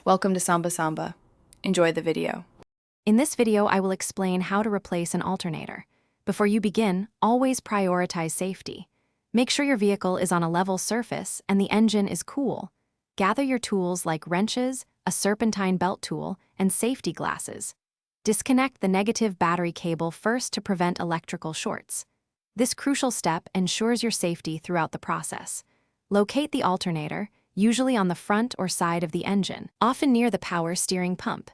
Welcome to Samba Samba. Enjoy the video. In this video, I will explain how to replace an alternator. Before you begin, always prioritize safety. Make sure your vehicle is on a level surface and the engine is cool. Gather your tools like wrenches, a serpentine belt tool, and safety glasses. Disconnect the negative battery cable first to prevent electrical shorts. This crucial step ensures your safety throughout the process. Locate the alternator, usually on the front or side of the engine, often near the power steering pump.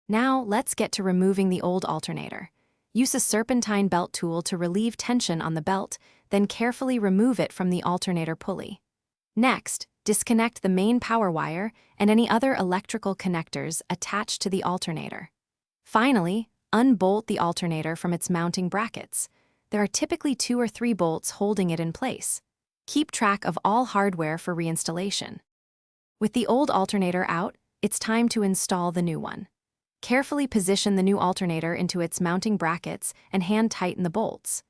Now, let's get to removing the old alternator. Use a serpentine belt tool to relieve tension on the belt, then carefully remove it from the alternator pulley. Next, disconnect the main power wire and any other electrical connectors attached to the alternator. Finally, unbolt the alternator from its mounting brackets. There are typically 2 or 3 bolts holding it in place. Keep track of all hardware for reinstallation. With the old alternator out, it's time to install the new one. Carefully position the new alternator into its mounting brackets and hand tighten the bolts.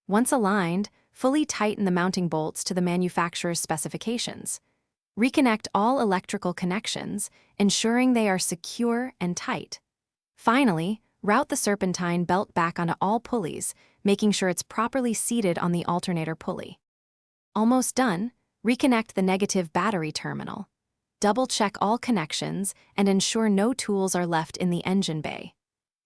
Once aligned, fully tighten the mounting bolts to the manufacturer's specifications. Reconnect all electrical connections, ensuring they are secure and tight. Finally, route the serpentine belt back onto all pulleys, making sure it's properly seated on the alternator pulley. Almost done, reconnect the negative battery terminal. Double-check all connections and ensure no tools are left in the engine bay.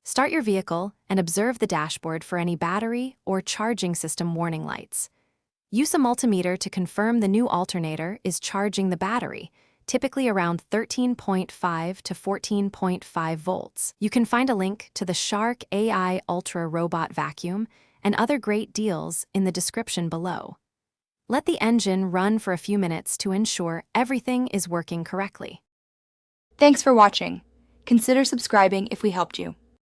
Start your vehicle and observe the dashboard for any battery or charging system warning lights. Use a multimeter to confirm the new alternator is charging the battery, typically around 13.5 to 14.5 volts. You can find a link to the Shark AI Ultra Robot Vacuum and other great deals in the description below. Let the engine run for a few minutes to ensure everything is working correctly. Thanks for watching. Consider subscribing if we helped you.